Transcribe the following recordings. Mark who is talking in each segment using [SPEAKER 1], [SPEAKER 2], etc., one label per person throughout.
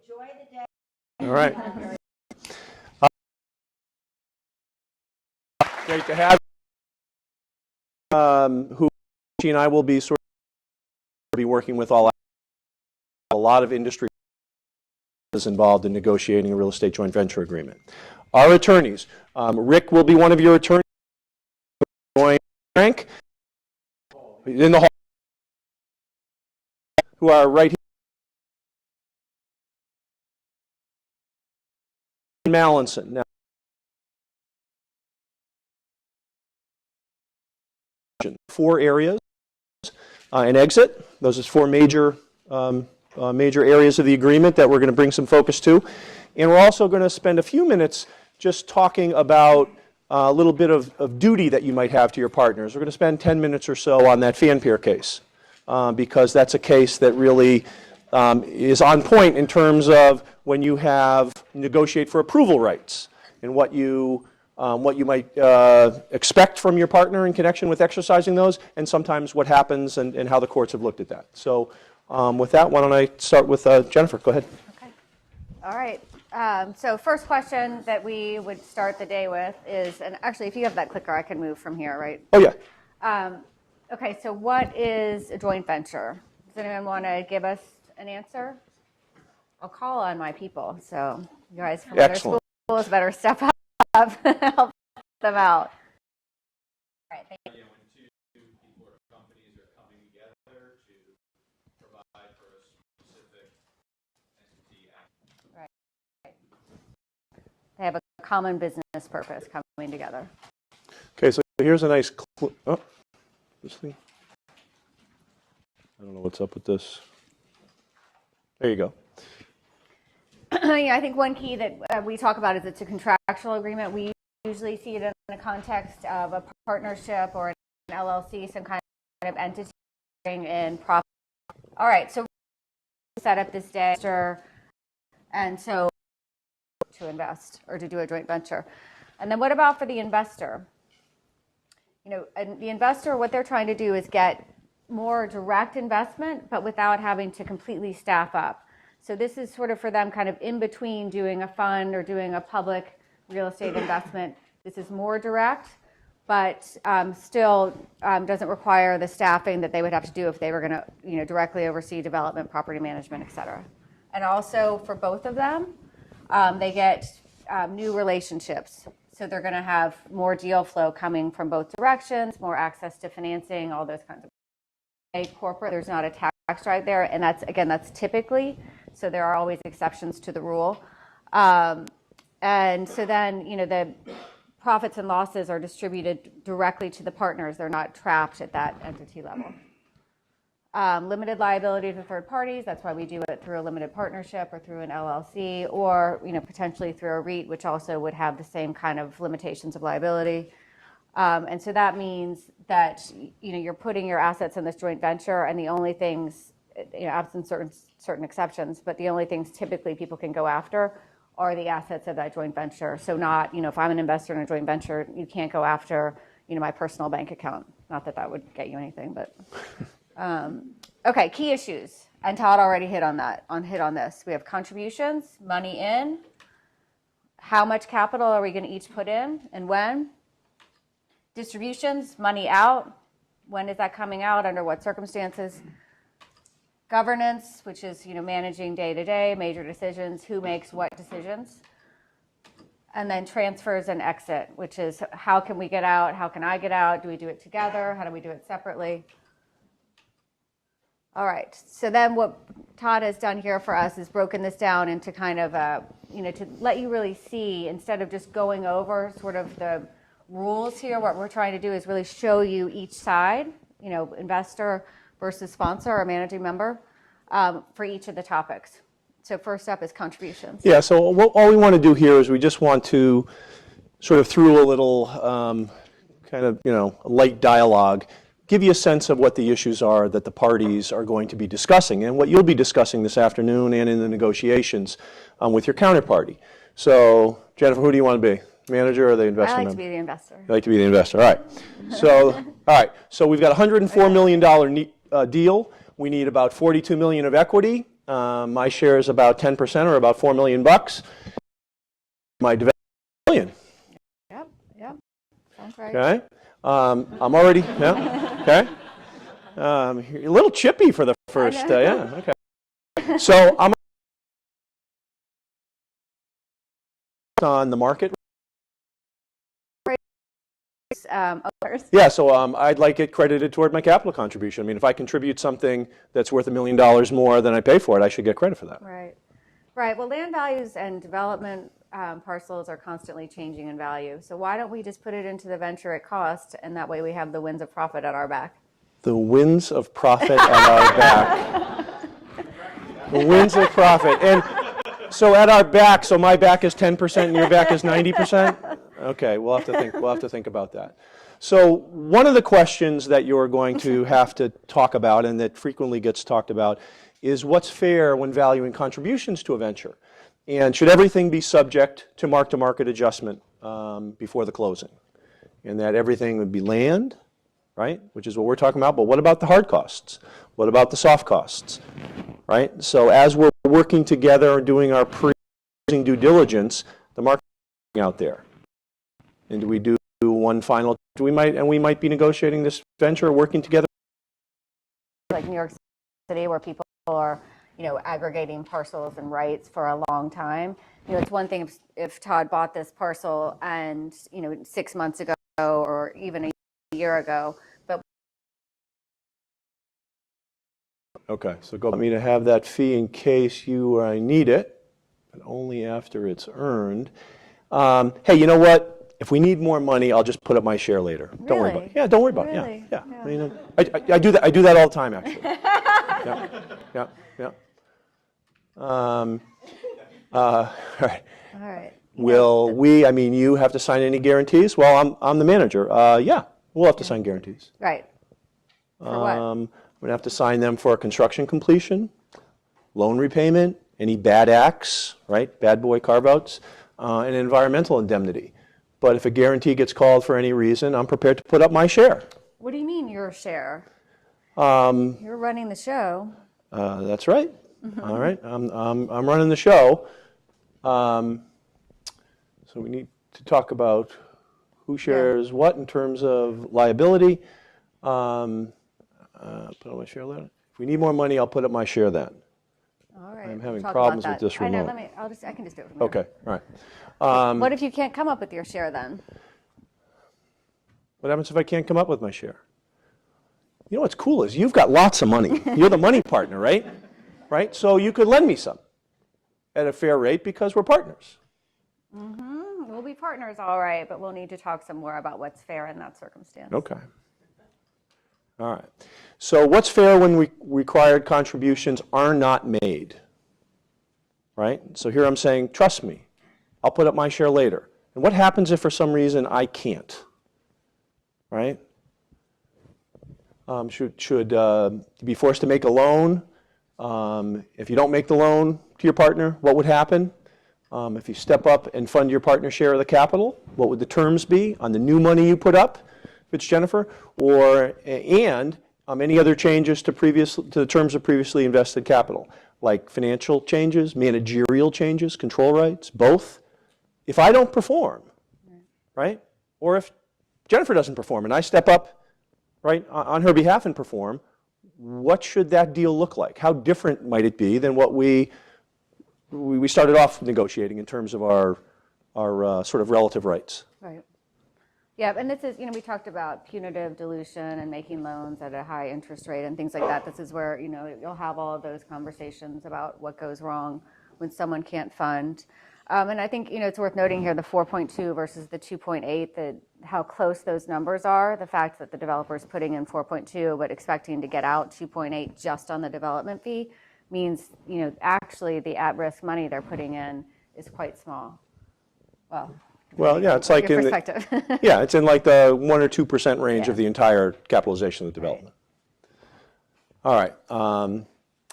[SPEAKER 1] Enjoy the day.
[SPEAKER 2] All right. Great to have you. Who she and I will be working with a lot of industry is involved in negotiating a real estate joint venture agreement. Our attorneys, Rick will be one of your attorneys. Frank in the hall, who are right here. Mallinson. Now, 4 areas an exit. Those are 4 major areas of the agreement that we're going to bring some focus to. And we're also going to spend a few minutes just talking about a little bit of duty that you might have to your partners. We're going to spend 10 minutes or so on that Fanpier case because that's a case that really is on point in terms of when you have negotiate for approval rights and what you might expect from your partner in connection with exercising those, and sometimes what happens and how the courts have looked at that. So with that, why don't I start with Jennifer? Go ahead.
[SPEAKER 3] Okay. All right. So first question that we would start the day with is, and actually if you have that clicker, I can move from here, right?
[SPEAKER 2] Oh, yeah.
[SPEAKER 3] Okay, so what is a joint venture? Does anyone want to give us an answer? I'll call on my people, so you guys from other schools better step up and help them out. All right, thank you.
[SPEAKER 2] When 2 people or companies are coming together to provide for a specific entity.
[SPEAKER 3] Right. They have a common business purpose coming together.
[SPEAKER 2] Okay, so here's a nice this thing. I don't know what's up with this. There you go.
[SPEAKER 3] Yeah, I think one key that we talk about is it's a contractual agreement. We usually see it in the context of a partnership or an LLC, some kind of entity in profit. All right, so set up this day, and so to invest or to do a joint venture. And then what about for the investor? You know, and the investor, what they're trying to do is get more direct investment, but without having to completely staff up. So this is sort of for them kind of in between doing a fund or doing a public real estate investment. This is more direct, but still doesn't require the staffing that they would have to do if they were going to, you know, directly oversee development, property management, et cetera. And also for both of them, they get new relationships. So they're going to have more deal flow coming from both directions, more access to financing, all those kinds of things. A corporate, there's not a tax right there, and that's typically, so there are always exceptions to the rule. And so then, you know, the profits and losses are distributed directly to the partners. They're not trapped at that entity level. Limited liability to third parties. That's why we do it through a limited partnership or through an LLC, or, you know, potentially through a REIT, which also would have the same kind of limitations of liability. And so that means that, you know, you're putting your assets in this joint venture, and the only things, you know, absent certain exceptions, but the only things typically people can go after are the assets of that joint venture. So not, you know, if I'm an investor in a joint venture, you can't go after, you know, my personal bank account. Not that that would get you anything, but. Okay, key issues, and Todd already hit on this. We have contributions, money in, how much capital are we going to each put in, and when. Distributions, money out, when is that coming out, under what circumstances. Governance, which is, you know, managing day to day, major decisions, who makes what decisions. And then transfers and exit, which is how can we get out, how can I get out, do we do it together, how do we do it separately. All right, so then what Todd has done here for us is broken this down into kind of a, you know, to let you really see, instead of just going over sort of the rules here, what we're trying to do is really show you each side, you know, investor versus sponsor or managing member for each of the topics. So first up is contributions.
[SPEAKER 2] Yeah, so all we want to do here is we just want to sort of through a little kind of, you know, light dialogue, give you a sense of what the issues are that the parties are going to be discussing and what you'll be discussing this afternoon and in the negotiations with your counterparty. So, Jennifer, who do you want to be? Manager or the investor?
[SPEAKER 3] I like to be the investor.
[SPEAKER 2] You like to be the investor, all right. So we've got a $104 million deal. We need about $42 million of equity. My share is about 10% or about $4 million bucks. My development million.
[SPEAKER 3] Yep, yep, sounds right.
[SPEAKER 2] Okay. I'm already, yeah, okay. You're a little chippy for the first, yeah, okay. So I'm on the market. Yeah, so I'd like it credited toward my capital contribution. I mean, if I contribute something that's worth $1 million more than I pay for it, I should get credit for that.
[SPEAKER 3] Right. Right. Well, land values and development parcels are constantly changing in value. So why don't we just put it into the venture at cost, and that way we have the winds of profit at our back?
[SPEAKER 2] The winds of profit at our back. The winds of profit. And so at our back, so my back is 10% and your back is 90%? Okay, we'll have to think about that. So one of the questions that you're going to have to talk about, and that frequently gets talked about, is what's fair when valuing contributions to a venture? And should everything be subject to mark-to-market adjustment before the closing? And that everything would be land, right, which is what we're talking about, but what about the hard costs? What about the soft costs, right? So as we're working together and doing our pre-closing due diligence, the market is out there. And do we do one final, we might be negotiating this venture, working together?
[SPEAKER 3] Like New York City, where people are, aggregating parcels and rights for a long time. It's one thing if Todd bought this parcel and, 6 months ago or even a year ago, but.
[SPEAKER 2] Okay, so go me to have that fee in case you or I need it, but only after it's earned. Hey, you know what? If we need more money, I'll just put up my share later.
[SPEAKER 3] Really?
[SPEAKER 2] Don't worry about it. Yeah, don't worry about it.
[SPEAKER 3] Really?
[SPEAKER 2] Yeah. I mean, I do that. I do that all the time, actually. Yeah. All right.
[SPEAKER 3] All right.
[SPEAKER 2] Will we? I mean, you have to sign any guarantees? Well, I'm the manager. Yeah, we'll have to sign guarantees.
[SPEAKER 3] Right. For what?
[SPEAKER 2] We're gonna have to sign them for construction completion, loan repayment, any bad acts, right? Bad boy carve-outs, and environmental indemnity. But if a guarantee gets called for any reason, I'm prepared to put up my share.
[SPEAKER 3] What do you mean your share? You're running the show.
[SPEAKER 2] That's right. All right, I'm running the show. So we need to talk about who shares what in terms of liability. Put up my share letter. If we need more money, I'll put up my share then.
[SPEAKER 3] All right.
[SPEAKER 2] I'm having
[SPEAKER 3] Talk
[SPEAKER 2] problems
[SPEAKER 3] about
[SPEAKER 2] with this
[SPEAKER 3] that.
[SPEAKER 2] remote.
[SPEAKER 3] I know. I can just do it from here.
[SPEAKER 2] Okay, all right.
[SPEAKER 3] What if you can't come up with your share then?
[SPEAKER 2] What happens if I can't come up with my share? You know what's cool is you've got lots of money. You're the money partner, right? Right? So you could lend me some at a fair rate because we're partners.
[SPEAKER 3] Mm-hmm. We'll be partners, all right, but we'll need to talk some more about what's fair in that circumstance.
[SPEAKER 2] Okay. All right. So what's fair when required contributions are not made? Right? So here I'm saying, trust me, I'll put up my share later. And what happens if for some reason I can't? Right? Should you be forced to make a loan? If you don't make the loan to your partner, what would happen? If you step up and fund your partner share of the capital, what would the terms be on the new money you put up, if it's Jennifer? And any other changes to the terms of previously invested capital, like financial changes, managerial changes, control rights, both? If I don't perform, right? Or if Jennifer doesn't perform and I step up, right, on her behalf and perform, what should that deal look like? How different might it be than what we started off negotiating in terms of our sort of relative rights?
[SPEAKER 3] Right. Yeah, and this is, we talked about punitive dilution and making loans at a high interest rate and things like that. This is where, you'll have all of those conversations about what goes wrong when someone can't fund. And I think, it's worth noting here the 4.2 versus the 2.8, that how close those numbers are. The fact that the developer is putting in 4.2 but expecting to get out 2.8 just on the development fee means, actually the at-risk money they're putting in is quite small. Well,
[SPEAKER 2] yeah, it's like it's in like the 1 or 2% range of the entire capitalization of the development. Right. All right.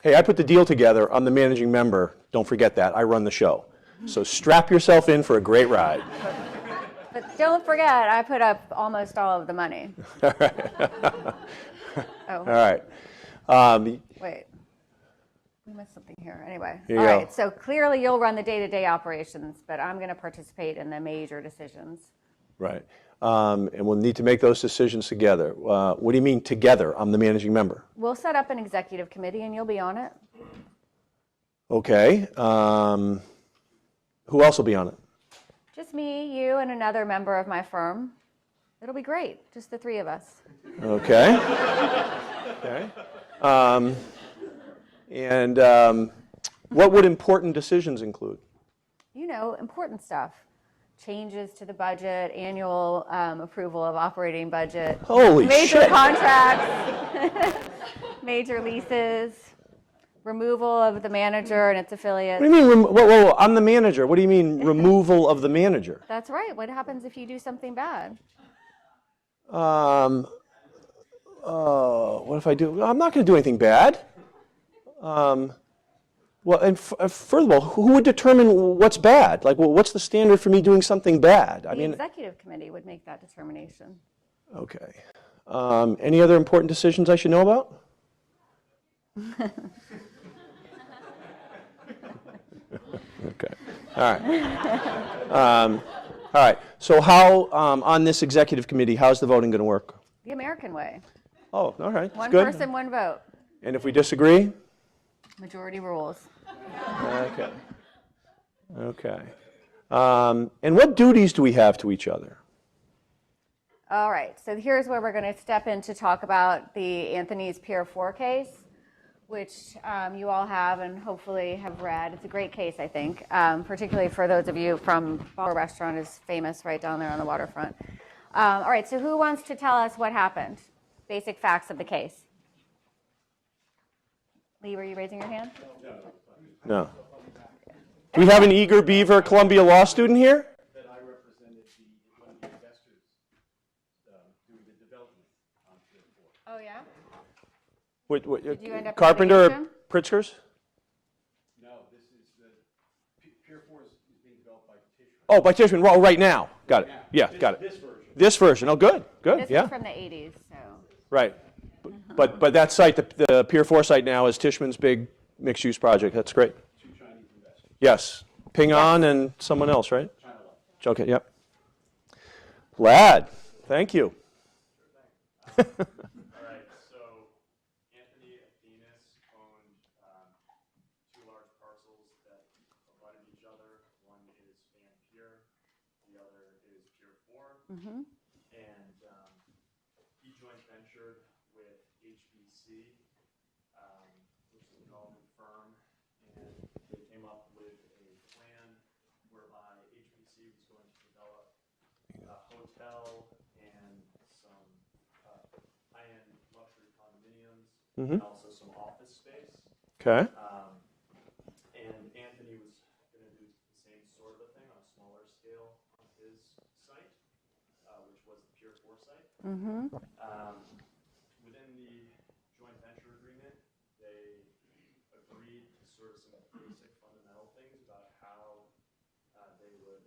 [SPEAKER 2] Hey, I put the deal together. I'm the managing member. Don't forget that. I run the show. So strap yourself in for a great ride.
[SPEAKER 3] But don't forget, I put up almost all of the money.
[SPEAKER 2] All right.
[SPEAKER 3] Oh.
[SPEAKER 2] All right.
[SPEAKER 3] Wait. we missed something here. Anyway,
[SPEAKER 2] Here
[SPEAKER 3] all
[SPEAKER 2] you
[SPEAKER 3] right.
[SPEAKER 2] go.
[SPEAKER 3] So clearly, you'll run the day-to-day operations, but I'm going to participate in the major decisions.
[SPEAKER 2] Right. And we'll need to make those decisions together. What do you mean together? I'm the managing member.
[SPEAKER 3] We'll set up an executive committee, and you'll be on it.
[SPEAKER 2] Okay. Who else will be on it?
[SPEAKER 3] Just me, you, and another member of my firm. It'll be great. Just the three of us.
[SPEAKER 2] Okay. Okay. What would important decisions include?
[SPEAKER 3] You know, important stuff. Changes to the budget, annual approval of operating budget.
[SPEAKER 2] Holy
[SPEAKER 3] major
[SPEAKER 2] shit.
[SPEAKER 3] contracts, major leases, removal of the manager and its affiliates.
[SPEAKER 2] What do you mean? Whoa, I'm the manager. What do you mean removal of the manager?
[SPEAKER 3] That's right. What happens if you do something bad?
[SPEAKER 2] What if I do? I'm not going to do anything bad. Well, and further of all, who would determine what's bad? Like, well, what's the standard for me doing something bad?
[SPEAKER 3] The executive committee would make that determination.
[SPEAKER 2] Okay. Any other important decisions I should know about? Okay. All right. All right. So how, on this executive committee, how's the voting going to work?
[SPEAKER 3] The American way.
[SPEAKER 2] Oh, all right. That's
[SPEAKER 3] One
[SPEAKER 2] good.
[SPEAKER 3] person, one vote.
[SPEAKER 2] And if we disagree?
[SPEAKER 3] Majority rules.
[SPEAKER 2] Okay. Okay. And what duties do we have to each other?
[SPEAKER 3] All right, so here's where we're going to step in to talk about the Anthony's Pier 4 case, which you all have and hopefully have read. It's a great case, I think, particularly for those of you from Bar Restaurant is famous right down there on the waterfront. All right, so who wants to tell us what happened? Basic facts of the case. Lee, were you raising your hand?
[SPEAKER 2] No. Do we have an eager beaver Columbia Law student here?
[SPEAKER 1] That I represented one of the investors doing the development on Pier 4.
[SPEAKER 3] Oh, yeah?
[SPEAKER 2] Did
[SPEAKER 3] you end up
[SPEAKER 2] Carpenter or
[SPEAKER 3] litigation?
[SPEAKER 2] Pritzkers?
[SPEAKER 1] No, this is Pier 4 is being developed by Tishman.
[SPEAKER 2] Oh, by Tishman. Well, right now. Got it. Yeah, got it.
[SPEAKER 1] This version.
[SPEAKER 2] This version. Oh, good. Good.
[SPEAKER 3] This
[SPEAKER 2] Yeah.
[SPEAKER 3] was from the 80s, so.
[SPEAKER 2] Right. But that site, the Pier 4 site now is Tishman's big mixed-use project. That's great.
[SPEAKER 1] Two Chinese investors.
[SPEAKER 2] Yes. Ping On and someone else, right? Okay, yep. Lad, thank you.
[SPEAKER 4] All right, so Anthony Athenas owned two large parcels that abutted each other. One is Fan Pier, the other is Pier 4. And he joint ventured with HBC, which is a development firm, and they came up with a plan whereby HBC was going to develop a hotel and some high-end luxury condominiums, and also some office space.
[SPEAKER 2] Okay.
[SPEAKER 4] And Anthony was going to do the same sort of a thing on a smaller scale on his site, which was the Pier 4 site. Within the joint venture agreement, they agreed to sort of some basic fundamental things about how they would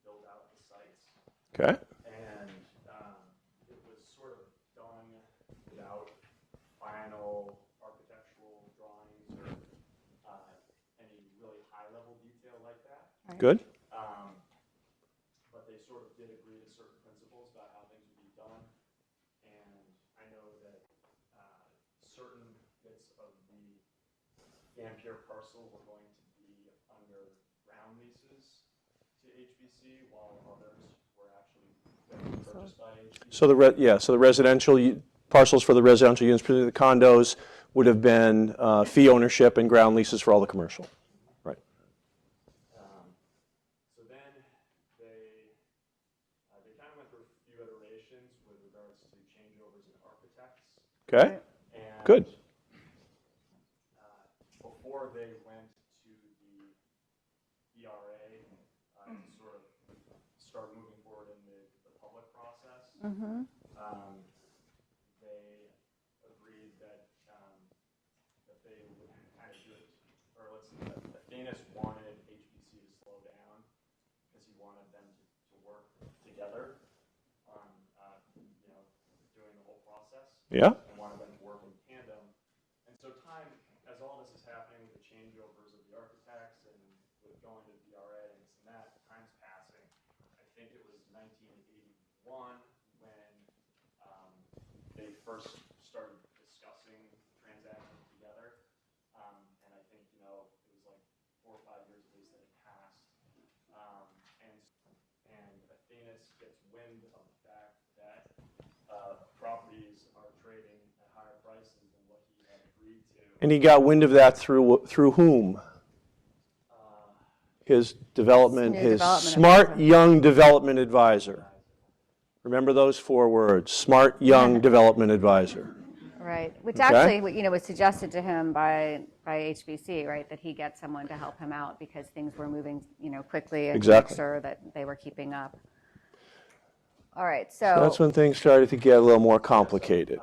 [SPEAKER 4] build out the sites.
[SPEAKER 2] Okay.
[SPEAKER 4] And it was sort of done without final architectural drawings or any really high-level detail like that.
[SPEAKER 2] Good.
[SPEAKER 4] But they sort of did agree to certain principles about how things would be done. And I know that certain bits of the Fan Pier parcel were going to be under ground leases to HBC, while others were actually going to be purchased by HBC.
[SPEAKER 2] So so the residential parcels for the residential units, particularly the condos, would have been fee ownership and ground leases for all the commercial. Right.
[SPEAKER 4] So then they kind of went through a few iterations with regards to changeovers in architects.
[SPEAKER 2] Okay.
[SPEAKER 4] And
[SPEAKER 2] Good.
[SPEAKER 4] before they went to the ERA to sort of start moving forward in the public process, they agreed that they would kind of do it, or Athenas wanted HBC to slow down because he wanted them to work together on doing the whole process.
[SPEAKER 2] Yeah.
[SPEAKER 4] And wanted them to work in tandem. And so time, as all this is happening with going to VRA and this and that, time's passing. I think it was 1981 when they first started discussing transacting together. And I think, it was like 4 or 5 years at least that it passed. And Athenas gets wind of the fact that properties are trading at higher prices than what he had agreed to.
[SPEAKER 2] And he got wind of that through whom? His development,
[SPEAKER 3] New
[SPEAKER 2] his
[SPEAKER 3] development
[SPEAKER 2] smart
[SPEAKER 3] advisor.
[SPEAKER 2] young development advisor. Remember those 4 words, smart young development advisor.
[SPEAKER 3] Right, which
[SPEAKER 2] Okay.
[SPEAKER 3] actually, was suggested to him by HBC, right, that he get someone to help him out because things were moving, quickly and to
[SPEAKER 2] Exactly.
[SPEAKER 3] make sure that they were keeping up. All right,
[SPEAKER 2] That's
[SPEAKER 3] so,
[SPEAKER 2] when things started to get a little more complicated.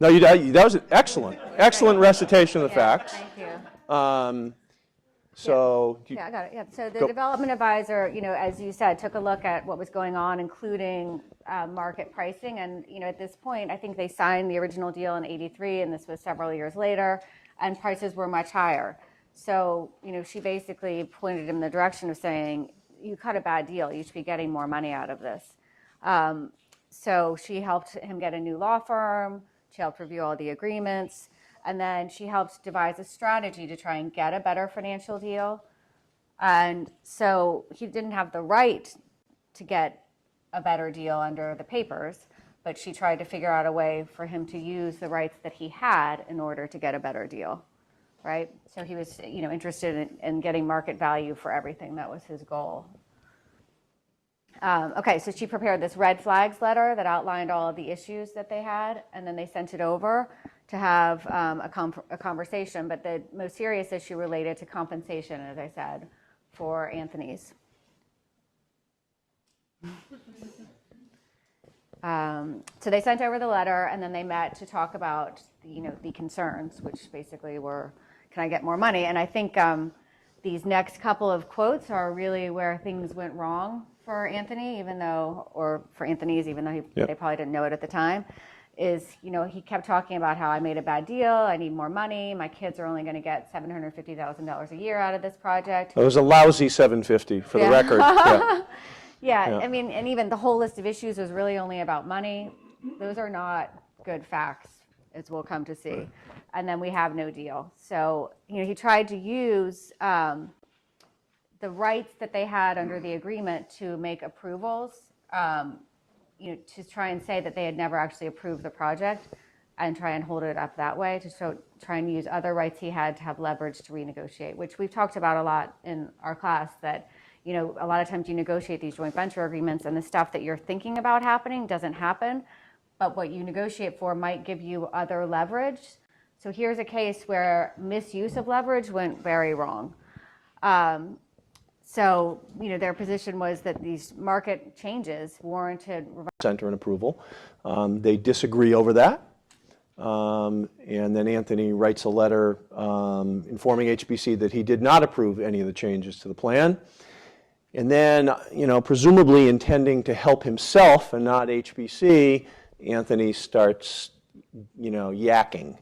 [SPEAKER 2] No, that was an excellent recitation of the facts.
[SPEAKER 3] thank you.
[SPEAKER 2] So,
[SPEAKER 3] Yeah, I got it, yeah. So the
[SPEAKER 2] Go.
[SPEAKER 3] development advisor, as you said, took a look at what was going on, including market pricing. And, at this point, I think they signed the original deal in '83, and this was several years later, and prices were much higher. So, she basically pointed him in the direction of saying, you cut a bad deal. You should be getting more money out of this. So she helped him get a new law firm. She helped review all the agreements. And then she helped devise a strategy to try and get a better financial deal. And so he didn't have the right to get a better deal under the papers, but she tried to figure out a way for him to use the rights that he had in order to get a better deal, right? So he was, interested in getting market value for everything. That was his goal. Okay, so she prepared this red flags letter that outlined all of the issues that they had, and then they sent it over to have a conversation. But the most serious issue related to compensation, as I said, for Anthony's. So they sent over the letter, and then they met to talk about, the concerns, which basically were, can I get more money? And I think these next couple of quotes are really where things went wrong for Anthony, or for Anthony's, even though they probably didn't know it at the time, is, he kept talking about how I made a bad deal, I need more money, my kids are only going to get $750,000 a year out of this project.
[SPEAKER 2] it was a lousy 750 for the
[SPEAKER 3] Yeah.
[SPEAKER 2] record. Yeah.
[SPEAKER 3] Yeah, I mean, and even the whole list of issues was really only about money. Those are not good facts, as we'll come to see. And then we have no deal. So, he tried to use the rights that they had under the agreement to make approvals, to try and say that they had never actually approved the project and try and hold it up that way, to try and use other rights he had to have leverage to renegotiate, which we've talked about a lot in our class, that a lot of times you negotiate these joint venture agreements and the stuff that you're thinking about happening doesn't happen, but what you negotiate for might give you other leverage. So here's a case where misuse of leverage went very wrong. So, their position was that these market changes warranted
[SPEAKER 2] Center and approval. They disagree over that. And then Anthony writes a letter informing HBC that he did not approve any of the changes to the plan. And then, presumably intending to help himself and not HBC, Anthony starts, yakking.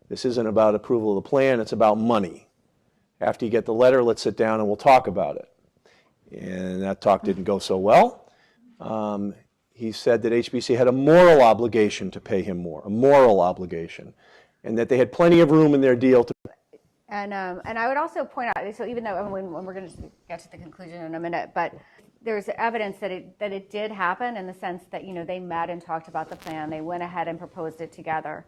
[SPEAKER 2] This isn't about approval of the plan, it's about money. After you get the letter, let's sit down and we'll talk about it. And that talk didn't go so well. He said that HBC had a moral obligation to pay him more, a moral obligation, and that they had plenty of room in their deal to.
[SPEAKER 3] And I would also point out, so even though when we're going to get to the conclusion in a minute, but there's evidence that it did happen in the sense that they met and talked about the plan. They went ahead and proposed it together.